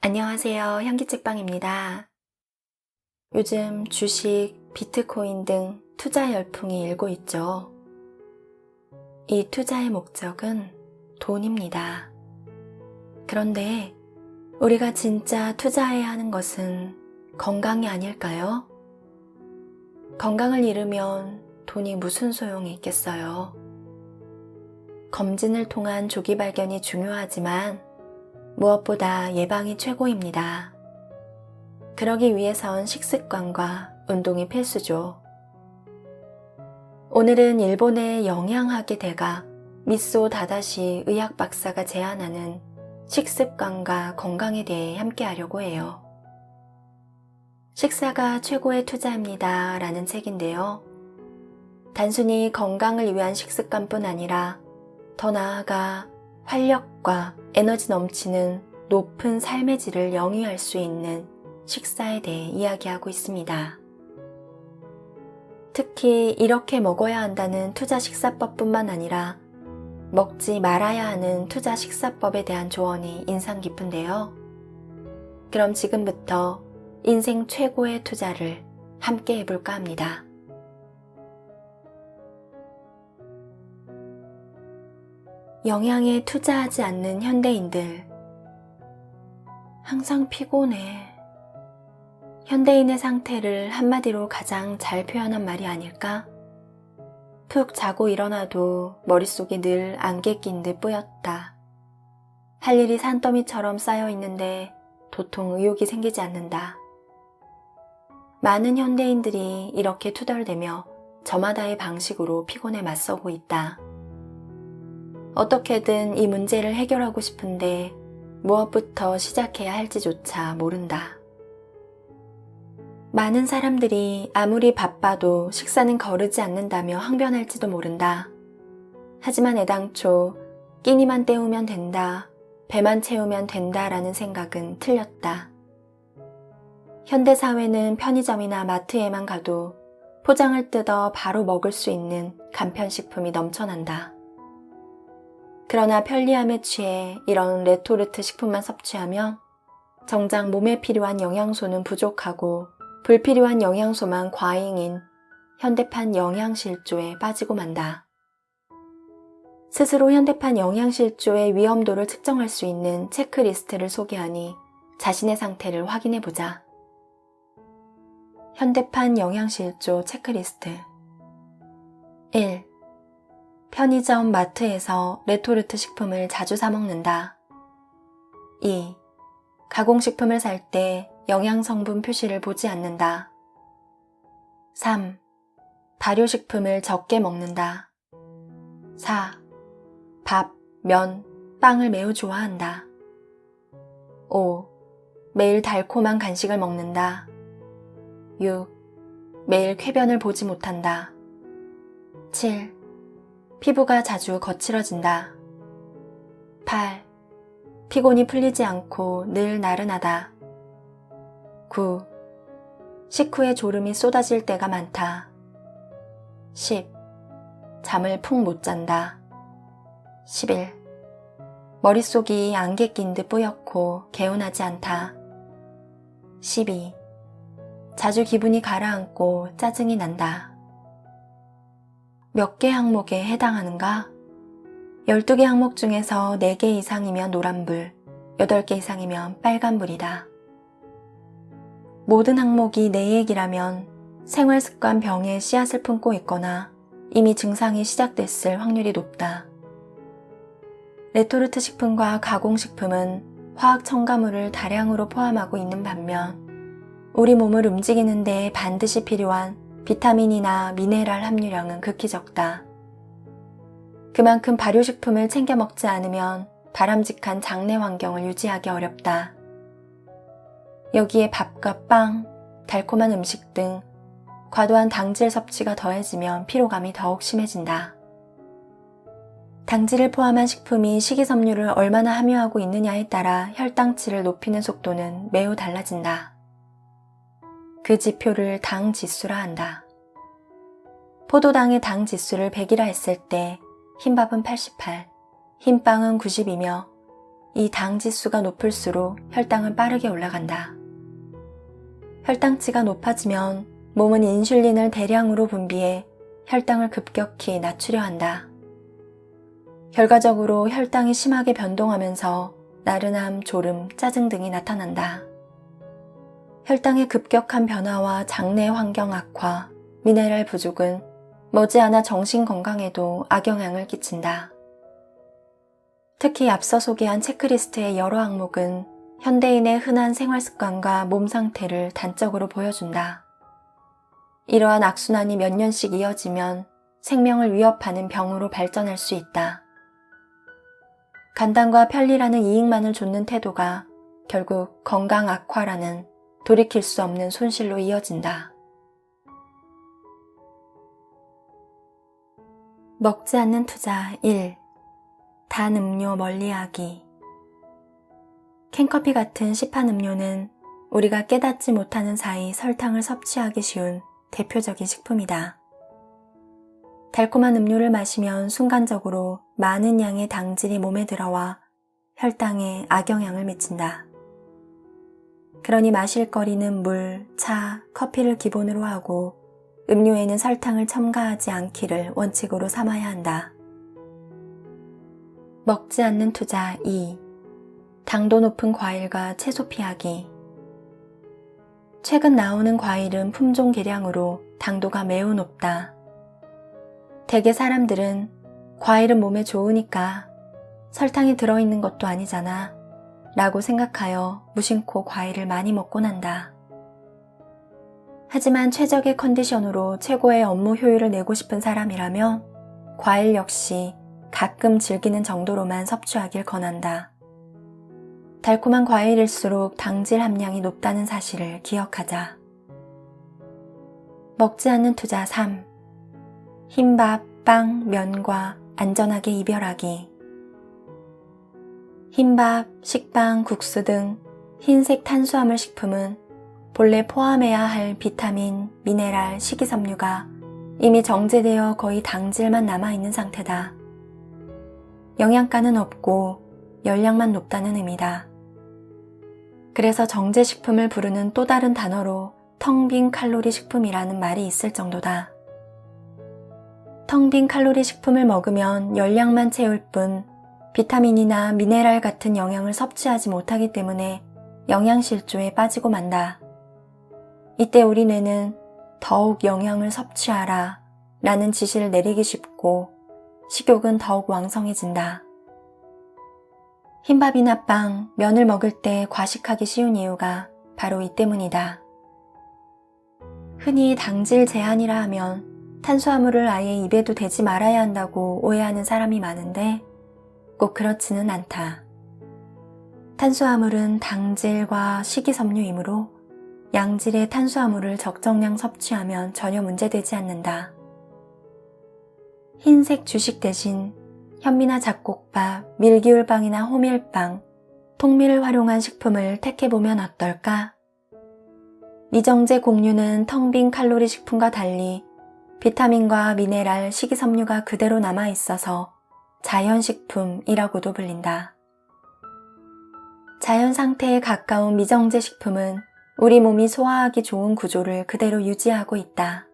안녕하세요. 현기책방입니다. 요즘 주식, 비트코인 등 투자 열풍이 일고 있죠. 이 투자의 목적은 돈입니다. 그런데 우리가 진짜 투자해야 하는 것은 건강이 아닐까요? 건강을 잃으면 돈이 무슨 소용이 있겠어요? 검진을 통한 조기 발견이 중요하지만 무엇보다 예방이 최고입니다. 그러기 위해선 식습관과 운동이 필수죠. 오늘은 일본의 영양학의 대가 미소 다다시 의학 박사가 제안하는 식습관과 건강에 대해 함께 하려고 해요. 식사가 최고의 투자입니다 라는 책인데요. 단순히 건강을 위한 식습관뿐 아니라 더 나아가 활력과 에너지 넘치는 높은 삶의 질을 영위할 수 있는 식사에 대해 이야기하고 있습니다. 특히 이렇게 먹어야 한다는 투자 식사법뿐만 아니라 먹지 말아야 하는 투자 식사법에 대한 조언이 인상 깊은데요. 그럼 지금부터 인생 최고의 투자를 함께 해볼까 합니다. 영양에 투자하지 않는 현대인들. 항상 피곤해. 현대인의 상태를 한마디로 가장 잘 표현한 말이 아닐까? 푹 자고 일어나도 머릿속이 늘 안개 낀 듯 뿌였다. 할 일이 산더미처럼 쌓여 있는데 도통 의욕이 생기지 않는다. 많은 현대인들이 이렇게 투덜대며 저마다의 방식으로 피곤에 맞서고 있다. 어떻게든 이 문제를 해결하고 싶은데 무엇부터 시작해야 할지조차 모른다. 많은 사람들이 아무리 바빠도 식사는 거르지 않는다며 항변할지도 모른다. 하지만 애당초 끼니만 때우면 된다, 배만 채우면 된다라는 생각은 틀렸다. 현대사회는 편의점이나 마트에만 가도 포장을 뜯어 바로 먹을 수 있는 간편식품이 넘쳐난다. 그러나 편리함에 취해 이런 레토르트 식품만 섭취하면 정작 몸에 필요한 영양소는 부족하고 불필요한 영양소만 과잉인 현대판 영양실조에 빠지고 만다. 스스로 현대판 영양실조의 위험도를 측정할 수 있는 체크리스트를 소개하니 자신의 상태를 확인해보자. 현대판 영양실조 체크리스트. 1. 편의점, 마트에서 레토르트 식품을 자주 사 먹는다. 2. 가공식품을 살 때 영양성분 표시를 보지 않는다. 3. 발효식품을 적게 먹는다. 4. 밥, 면, 빵을 매우 좋아한다. 5. 매일 달콤한 간식을 먹는다. 6. 매일 쾌변을 보지 못한다. 7. 피부가 자주 거칠어진다. 8. 피곤이 풀리지 않고 늘 나른하다. 9. 식후에 졸음이 쏟아질 때가 많다. 10. 잠을 푹 못 잔다. 11. 머릿속이 안개 낀 듯 뿌옇고 개운하지 않다. 12. 자주 기분이 가라앉고 짜증이 난다. 몇 개 항목에 해당하는가? 12개 항목 중에서 4개 이상이면 노란불, 8개 이상이면 빨간불이다. 모든 항목이 내 얘기라면 생활습관 병에 씨앗을 품고 있거나 이미 증상이 시작됐을 확률이 높다. 레토르트 식품과 가공식품은 화학 첨가물을 다량으로 포함하고 있는 반면 우리 몸을 움직이는 데 반드시 필요한 비타민이나 미네랄 함유량은 극히 적다. 그만큼 발효식품을 챙겨 먹지 않으면 바람직한 장내 환경을 유지하기 어렵다. 여기에 밥과 빵, 달콤한 음식 등 과도한 당질 섭취가 더해지면 피로감이 더욱 심해진다. 당질을 포함한 식품이 식이섬유를 얼마나 함유하고 있느냐에 따라 혈당치를 높이는 속도는 매우 달라진다. 그 지표를 당 지수라 한다. 포도당의 당 지수를 100이라 했을 때 흰밥은 88, 흰빵은 90이며 이 당 지수가 높을수록 혈당은 빠르게 올라간다. 혈당치가 높아지면 몸은 인슐린을 대량으로 분비해 혈당을 급격히 낮추려 한다. 결과적으로 혈당이 심하게 변동하면서 나른함, 졸음, 짜증 등이 나타난다. 혈당의 급격한 변화와 장내 환경 악화, 미네랄 부족은 머지않아 정신 건강에도 악영향을 끼친다. 특히 앞서 소개한 체크리스트의 여러 항목은 현대인의 흔한 생활 습관과 몸 상태를 단적으로 보여준다. 이러한 악순환이 몇 년씩 이어지면 생명을 위협하는 병으로 발전할 수 있다. 간단과 편리라는 이익만을 좇는 태도가 결국 건강 악화라는 돌이킬 수 없는 손실로 이어진다. 먹지 않는 투자 1. 단 음료 멀리하기. 캔커피 같은 시판 음료는 우리가 깨닫지 못하는 사이 설탕을 섭취하기 쉬운 대표적인 식품이다. 달콤한 음료를 마시면 순간적으로 많은 양의 당질이 몸에 들어와 혈당에 악영향을 미친다. 그러니 마실 거리는 물, 차, 커피를 기본으로 하고 음료에는 설탕을 첨가하지 않기를 원칙으로 삼아야 한다. 먹지 않는 투자 2. 당도 높은 과일과 채소 피하기. 최근 나오는 과일은 품종 개량으로 당도가 매우 높다. 대개 사람들은 과일은 몸에 좋으니까 설탕이 들어있는 것도 아니잖아 라고 생각하여 무심코 과일을 많이 먹곤 한다. 하지만 최적의 컨디션으로 최고의 업무 효율을 내고 싶은 사람이라면 과일 역시 가끔 즐기는 정도로만 섭취하길 권한다. 달콤한 과일일수록 당질 함량이 높다는 사실을 기억하자. 먹지 않는 투자 3. 흰밥, 빵, 면과 안전하게 이별하기. 흰밥, 식빵, 국수 등 흰색 탄수화물 식품은 본래 포함해야 할 비타민, 미네랄, 식이섬유가 이미 정제되어 거의 당질만 남아있는 상태다. 영양가는 없고 열량만 높다는 의미다. 그래서 정제식품을 부르는 또 다른 단어로 텅 빈 칼로리 식품이라는 말이 있을 정도다. 텅 빈 칼로리 식품을 먹으면 열량만 채울 뿐 비타민이나 미네랄 같은 영양을 섭취하지 못하기 때문에 영양실조에 빠지고 만다. 이때 우리 뇌는 더욱 영양을 섭취하라 라는 지시를 내리기 쉽고 식욕은 더욱 왕성해진다. 흰밥이나 빵, 면을 먹을 때 과식하기 쉬운 이유가 바로 이 때문이다. 흔히 당질 제한이라 하면 탄수화물을 아예 입에도 대지 말아야 한다고 오해하는 사람이 많은데 꼭 그렇지는 않다. 탄수화물은 당질과 식이섬유이므로 양질의 탄수화물을 적정량 섭취하면 전혀 문제되지 않는다. 흰색 주식 대신 현미나 잡곡밥, 밀기울빵이나 호밀빵, 통밀을 활용한 식품을 택해보면 어떨까? 미정제 곡류는 텅 빈 칼로리 식품과 달리 비타민과 미네랄, 식이섬유가 그대로 남아있어서 자연식품이라고도 불린다. 자연 상태에 가까운 미정제 식품은 우리 몸이 소화하기 좋은 구조를 그대로 유지하고 있다.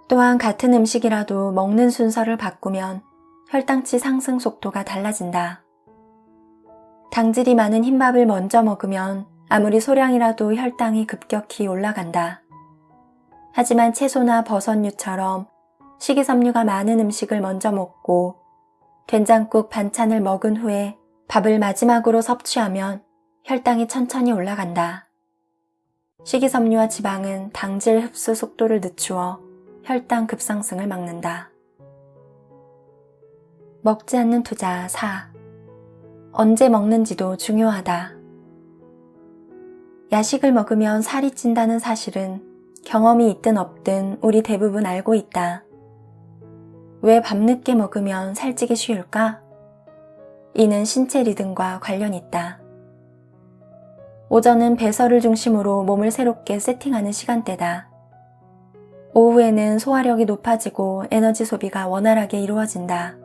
또한 같은 음식이라도 먹는 순서를 바꾸면 혈당치 상승 속도가 달라진다. 당질이 많은 흰밥을 먼저 먹으면 아무리 소량이라도 혈당이 급격히 올라간다. 하지만 채소나 버섯류처럼 식이섬유가 많은 음식을 먼저 먹고 된장국 반찬을 먹은 후에 밥을 마지막으로 섭취하면 혈당이 천천히 올라간다. 식이섬유와 지방은 당질 흡수 속도를 늦추어 혈당 급상승을 막는다. 먹지 않는 투자 4. 언제 먹는지도 중요하다. 야식을 먹으면 살이 찐다는 사실은 경험이 있든 없든 우리 대부분 알고 있다. 왜 밤늦게 먹으면 살찌기 쉬울까? 이는 신체 리듬과 관련이 있다. 오전은 배설을 중심으로 몸을 새롭게 세팅하는 시간대다. 오후에는 소화력이 높아지고 에너지 소비가 원활하게 이루어진다.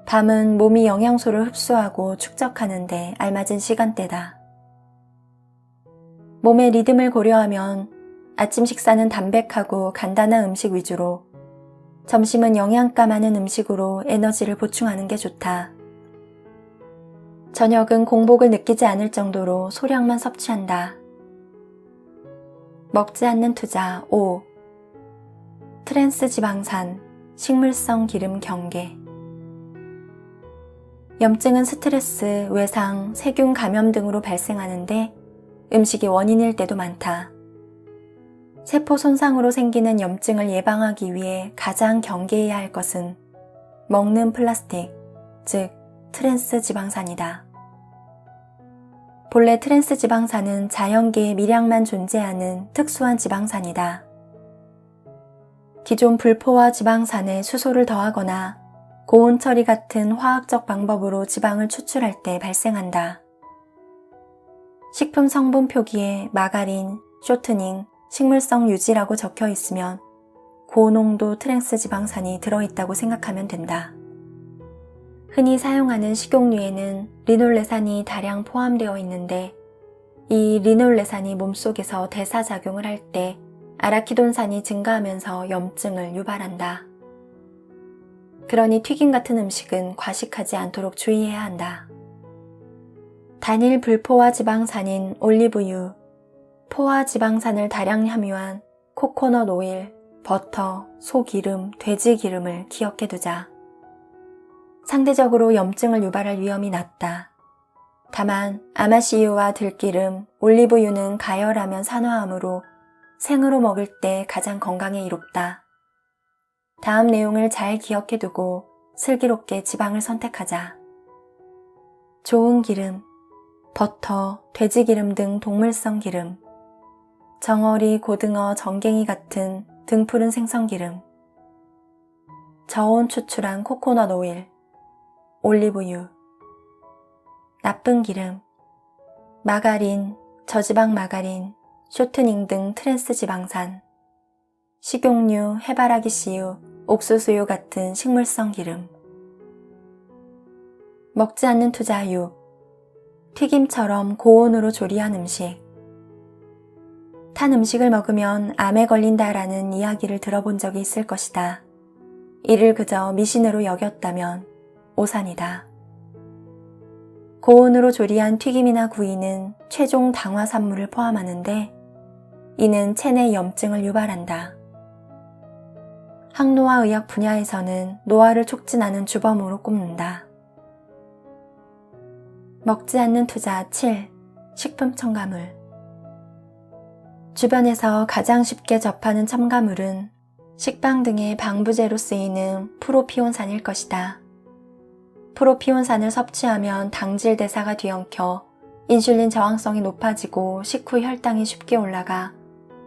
밤은 몸이 영양소를 흡수하고 축적하는 데 알맞은 시간대다. 몸의 리듬을 고려하면 아침 식사는 담백하고 간단한 음식 위주로, 점심은 영양가 많은 음식으로 에너지를 보충하는 게 좋다. 저녁은 공복을 느끼지 않을 정도로 소량만 섭취한다. 먹지 않는 투자 5. 트랜스 지방산, 식물성 기름 경계. 염증은 스트레스, 외상, 세균 감염 등으로 발생하는데 음식이 원인일 때도 많다. 세포 손상으로 생기는 염증을 예방하기 위해 가장 경계해야 할 것은 먹는 플라스틱, 즉 트랜스 지방산이다. 본래 트랜스 지방산은 자연계에 미량만 존재하는 특수한 지방산이다. 기존 불포화 지방산에 수소를 더하거나 고온 처리 같은 화학적 방법으로 지방을 추출할 때 발생한다. 식품 성분 표기에 마가린, 쇼트닝, 식물성 유지라고 적혀 있으면 고농도 트랜스 지방산이 들어있다고 생각하면 된다. 흔히 사용하는 식용유에는 리놀레산이 다량 포함되어 있는데 이 리놀레산이 몸속에서 대사작용을 할 때 아라키돈산이 증가하면서 염증을 유발한다. 그러니 튀김 같은 음식은 과식하지 않도록 주의해야 한다. 단일 불포화 지방산인 올리브유, 포화 지방산을 다량 함유한 코코넛 오일, 버터, 소기름, 돼지기름을 기억해두자. 상대적으로 염증을 유발할 위험이 낮다. 다만 아마씨유와 들기름, 올리브유는 가열하면 산화하므로 생으로 먹을 때 가장 건강에 이롭다. 다음 내용을 잘 기억해두고 슬기롭게 지방을 선택하자. 좋은 기름, 버터, 돼지기름 등 동물성 기름, 정어리, 고등어, 정갱이 같은 등푸른 생선기름, 저온 추출한 코코넛 오일, 올리브유, 나쁜 기름, 마가린, 저지방 마가린, 쇼트닝 등 트랜스 지방산, 식용유, 해바라기 씨유, 옥수수유 같은 식물성 기름. 먹지 않는 투자 6. 튀김처럼 고온으로 조리한 음식. 탄 음식을 먹으면 암에 걸린다라는 이야기를 들어본 적이 있을 것이다. 이를 그저 미신으로 여겼다면 오산이다. 고온으로 조리한 튀김이나 구이는 최종 당화산물을 포함하는데 이는 체내 염증을 유발한다. 항노화 의학 분야에서는 노화를 촉진하는 주범으로 꼽는다. 먹지 않는 투자 7. 식품 첨가물. 주변에서 가장 쉽게 접하는 첨가물은 식빵 등의 방부제로 쓰이는 프로피온산일 것이다. 프로피온산을 섭취하면 당질 대사가 뒤엉켜 인슐린 저항성이 높아지고 식후 혈당이 쉽게 올라가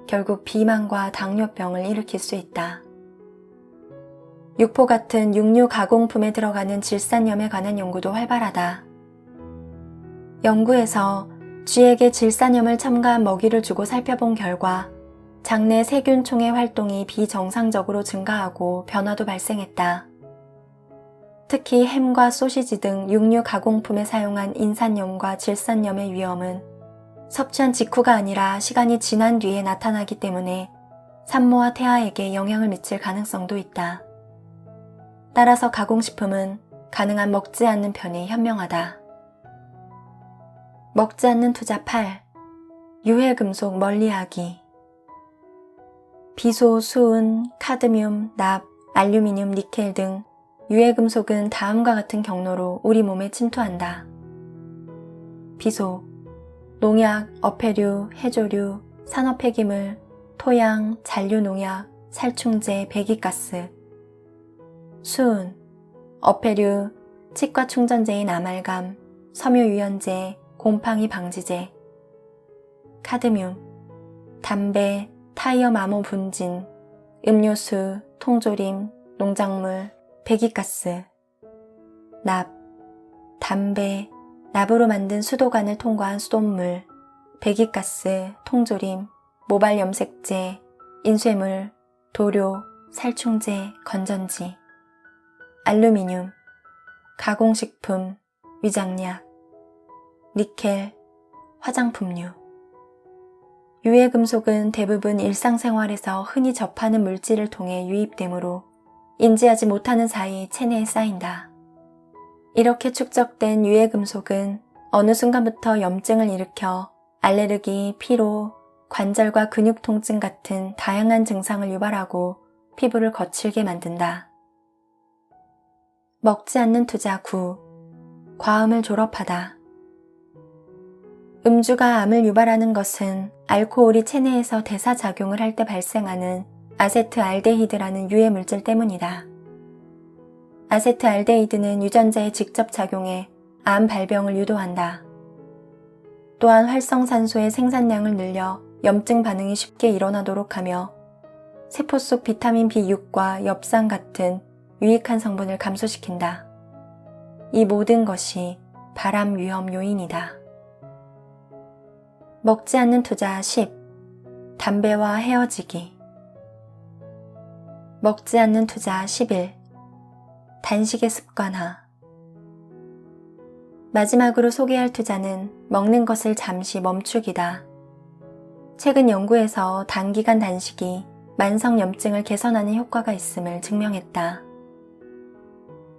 결국 비만과 당뇨병을 일으킬 수 있다. 육포 같은 육류 가공품에 들어가는 질산염에 관한 연구도 활발하다. 연구에서 쥐에게 질산염을 첨가한 먹이를 주고 살펴본 결과 장내 세균총의 활동이 비정상적으로 증가하고 변화도 발생했다. 특히 햄과 소시지 등 육류 가공품에 사용한 인산염과 질산염의 위험은 섭취한 직후가 아니라 시간이 지난 뒤에 나타나기 때문에 산모와 태아에게 영향을 미칠 가능성도 있다. 따라서 가공식품은 가능한 먹지 않는 편이 현명하다. 먹지 않는 투자 8. 유해금속 멀리하기. 비소, 수은, 카드뮴, 납, 알루미늄, 니켈 등 유해금속은 다음과 같은 경로로 우리 몸에 침투한다. 비소, 농약, 어패류, 해조류, 산업폐기물, 토양, 잔류농약, 살충제, 배기가스. 수은, 어패류, 치과 충전제인 아말감, 섬유유연제, 곰팡이 방지제. 카드뮴, 담배, 타이어 마모 분진, 음료수, 통조림, 농작물, 배기가스. 납, 담배, 납으로 만든 수도관을 통과한 수돗물, 배기가스, 통조림, 모발 염색제, 인쇄물, 도료, 살충제, 건전지. 알루미늄, 가공식품, 위장약, 니켈, 화장품류. 유해금속은 대부분 일상생활에서 흔히 접하는 물질을 통해 유입되므로 인지하지 못하는 사이 체내에 쌓인다. 이렇게 축적된 유해금속은 어느 순간부터 염증을 일으켜 알레르기, 피로, 관절과 근육 통증 같은 다양한 증상을 유발하고 피부를 거칠게 만든다. 먹지 않는 투자 9. 과음을 졸업하다. 음주가 암을 유발하는 것은 알코올이 체내에서 대사작용을 할 때 발생하는 아세트알데히드라는 유해 물질 때문이다. 아세트알데히드는 유전자에 직접 작용해 암 발병을 유도한다. 또한 활성산소의 생산량을 늘려 염증 반응이 쉽게 일어나도록 하며 세포 속 비타민 B6과 엽산 같은 유익한 성분을 감소시킨다. 이 모든 것이 발암 위험 요인이다. 먹지 않는 투자 10. 담배와 헤어지기. 먹지 않는 투자 11. 단식의 습관화. 마지막으로 소개할 투자는 먹는 것을 잠시 멈추기다. 최근 연구에서 단기간 단식이 만성염증을 개선하는 효과가 있음을 증명했다.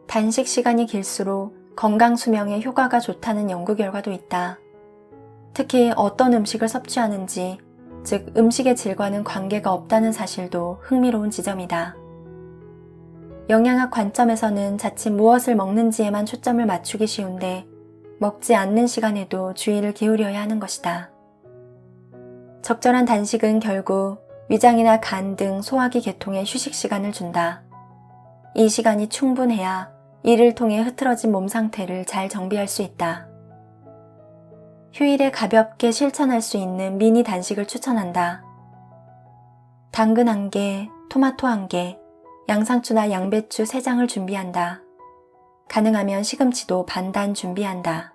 단식 시간이 길수록 건강 수명에 효과가 좋다는 연구 결과도 있다. 특히 어떤 음식을 섭취하는지, 즉 음식의 질과는 관계가 없다는 사실도 흥미로운 지점이다. 영양학 관점에서는 자칫 무엇을 먹는지에만 초점을 맞추기 쉬운데 먹지 않는 시간에도 주의를 기울여야 하는 것이다. 적절한 단식은 결국 위장이나 간 등 소화기 계통에 휴식 시간을 준다. 이 시간이 충분해야 이를 통해 흐트러진 몸 상태를 잘 정비할 수 있다. 휴일에 가볍게 실천할 수 있는 미니 단식을 추천한다. 당근 1개, 토마토 1개, 양상추나 양배추 3장을 준비한다. 가능하면 시금치도 반단 준비한다.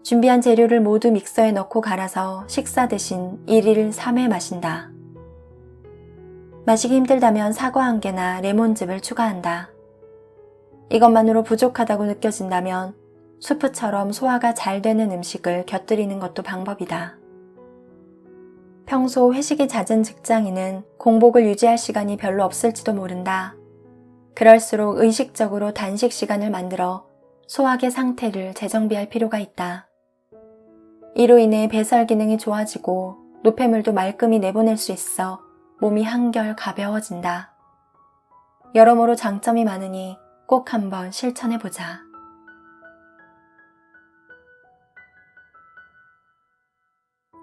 준비한 재료를 모두 믹서에 넣고 갈아서 식사 대신 1일 3회 마신다. 마시기 힘들다면 사과 1개나 레몬즙을 추가한다. 이것만으로 부족하다고 느껴진다면 수프처럼 소화가 잘 되는 음식을 곁들이는 것도 방법이다. 평소 회식이 잦은 직장인은 공복을 유지할 시간이 별로 없을지도 모른다. 그럴수록 의식적으로 단식 시간을 만들어 소화기 상태를 재정비할 필요가 있다. 이로 인해 배설 기능이 좋아지고 노폐물도 말끔히 내보낼 수 있어 몸이 한결 가벼워진다. 여러모로 장점이 많으니 꼭 한번 실천해보자.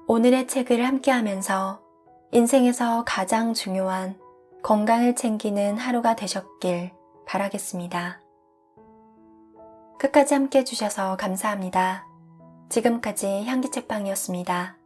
오늘의 책을 함께하면서 인생에서 가장 중요한 건강을 챙기는 하루가 되셨길 바라겠습니다. 끝까지 함께 해주셔서 감사합니다. 지금까지 향기책방이었습니다.